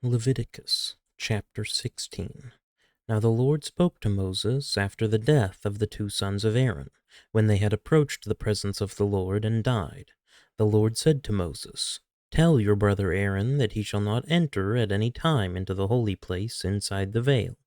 Leviticus chapter 16. Now the Lord spoke to Moses after the death of the two sons of Aaron, when they had approached the presence of the Lord and died. The Lord said to Moses, "Tell your brother Aaron that he shall not enter at any time into the holy place inside the veil,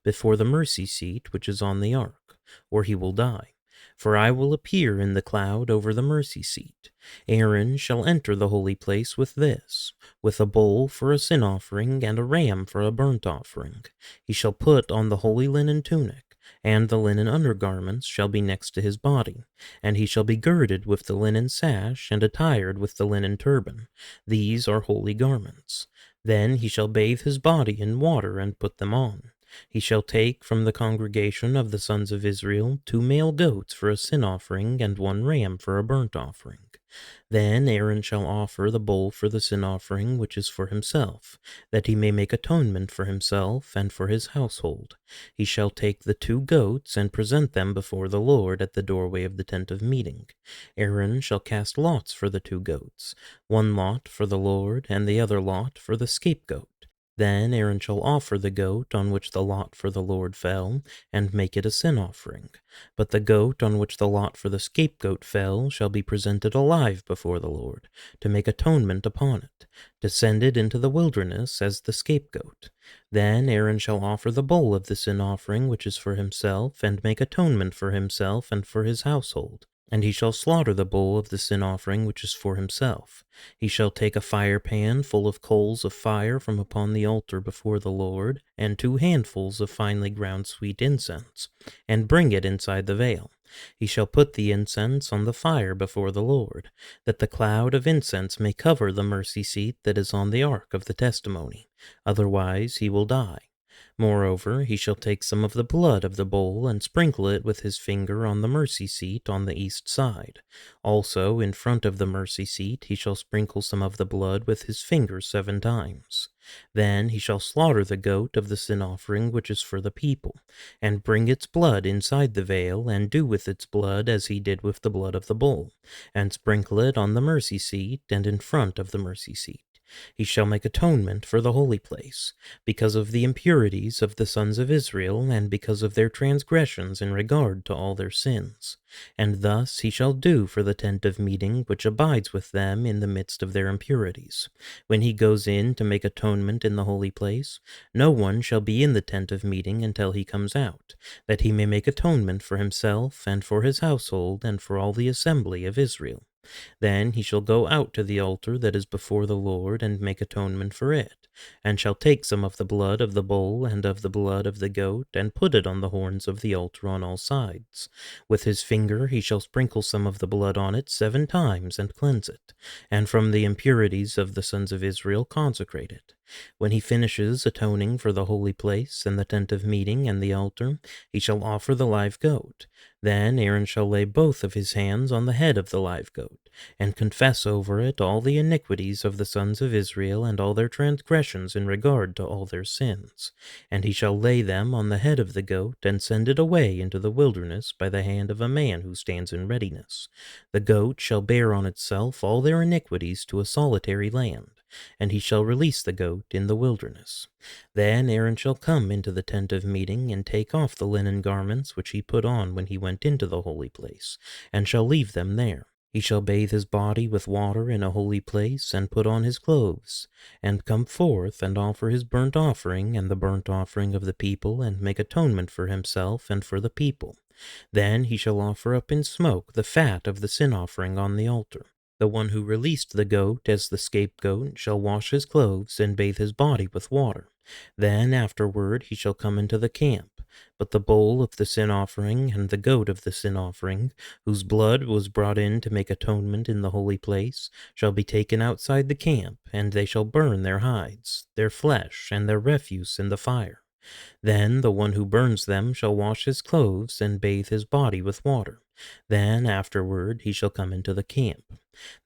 before the mercy seat which is on the ark, or he will die. For I will appear in the cloud over the mercy seat. Aaron shall enter the holy place with this, with a bull for a sin offering and a ram for a burnt offering. He shall put on the holy linen tunic, and the linen undergarments shall be next to his body, and he shall be girded with the linen sash and attired with the linen turban. These are holy garments. Then he shall bathe his body in water and put them on. He shall take from the congregation of the sons of Israel 2 male goats for a sin offering and 1 ram for a burnt offering. Then Aaron shall offer the bull for the sin offering which is for himself, that he may make atonement for himself and for his household. He shall take the 2 goats and present them before the Lord at the doorway of the tent of meeting. Aaron shall cast lots for the 2 goats, 1 lot for the Lord and the other lot for the scapegoat. Then Aaron shall offer the goat on which the lot for the Lord fell, and make it a sin offering. But the goat on which the lot for the scapegoat fell shall be presented alive before the Lord, to make atonement upon it, to send it into the wilderness as the scapegoat. Then Aaron shall offer the bull of the sin offering which is for himself, and make atonement for himself and for his household. And he shall slaughter the bull of the sin offering which is for himself. He shall take a fire pan full of coals of fire from upon the altar before the Lord, and 2 handfuls of finely ground sweet incense, and bring it inside the veil. He shall put the incense on the fire before the Lord, that the cloud of incense may cover the mercy seat that is on the ark of the testimony. Otherwise he will die. Moreover, he shall take some of the blood of the bull and sprinkle it with his finger on the mercy seat on the east side. Also, in front of the mercy seat, he shall sprinkle some of the blood with his finger 7 times. Then he shall slaughter the goat of the sin offering which is for the people, and bring its blood inside the veil, and do with its blood as he did with the blood of the bull, and sprinkle it on the mercy seat and in front of the mercy seat. He shall make atonement for the holy place, because of the impurities of the sons of Israel, and because of their transgressions in regard to all their sins. And thus he shall do for the tent of meeting which abides with them in the midst of their impurities. When he goes in to make atonement in the holy place, no one shall be in the tent of meeting until he comes out, that he may make atonement for himself and for his household and for all the assembly of Israel. Then he shall go out to the altar that is before the Lord, and make atonement for it, and shall take some of the blood of the bull and of the blood of the goat, and put it on the horns of the altar on all sides. With his finger he shall sprinkle some of the blood on it 7 times, and cleanse it, and from the impurities of the sons of Israel consecrate it. When he finishes atoning for the holy place, and the tent of meeting, and the altar, he shall offer the live goat. Then Aaron shall lay both of his hands on the head of the live goat, and confess over it all the iniquities of the sons of Israel, and all their transgressions in regard to all their sins. And he shall lay them on the head of the goat, and send it away into the wilderness by the hand of a man who stands in readiness. The goat shall bear on itself all their iniquities to a solitary land, and he shall release the goat in the wilderness. Then Aaron shall come into the tent of meeting, and take off the linen garments which he put on when he went into the holy place, and shall leave them there. He shall bathe his body with water in a holy place, and put on his clothes, and come forth and offer his burnt offering and the burnt offering of the people, and make atonement for himself and for the people. Then he shall offer up in smoke the fat of the sin offering on the altar. The one who released the goat as the scapegoat shall wash his clothes and bathe his body with water. Then afterward he shall come into the camp. But the bull of the sin offering and the goat of the sin offering, whose blood was brought in to make atonement in the holy place, shall be taken outside the camp, and they shall burn their hides, their flesh, and their refuse in the fire. Then the one who burns them shall wash his clothes and bathe his body with water. Then afterward he shall come into the camp.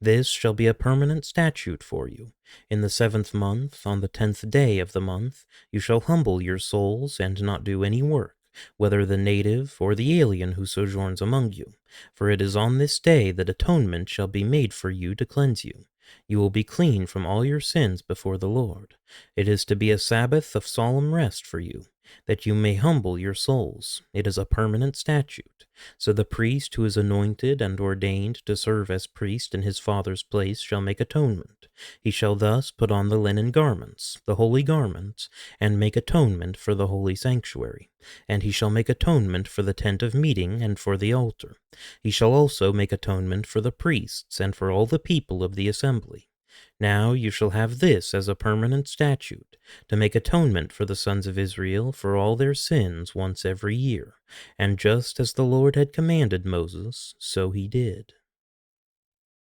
This shall be a permanent statute for you. In the 7th month, on the 10th day of the month, you shall humble your souls and not do any work, whether the native or the alien who sojourns among you. For it is on this day that atonement shall be made for you to cleanse you. You will be clean from all your sins before the Lord. It is to be a Sabbath of solemn rest for you, that you may humble your souls. It is a permanent statute. So the priest who is anointed and ordained to serve as priest in his father's place shall make atonement. He shall thus put on the linen garments, the holy garments, and make atonement for the holy sanctuary. And he shall make atonement for the tent of meeting and for the altar. He shall also make atonement for the priests and for all the people of the assembly. Now you shall have this as a permanent statute, to make atonement for the sons of Israel for all their sins once every year. And just as the Lord had commanded Moses, so he did.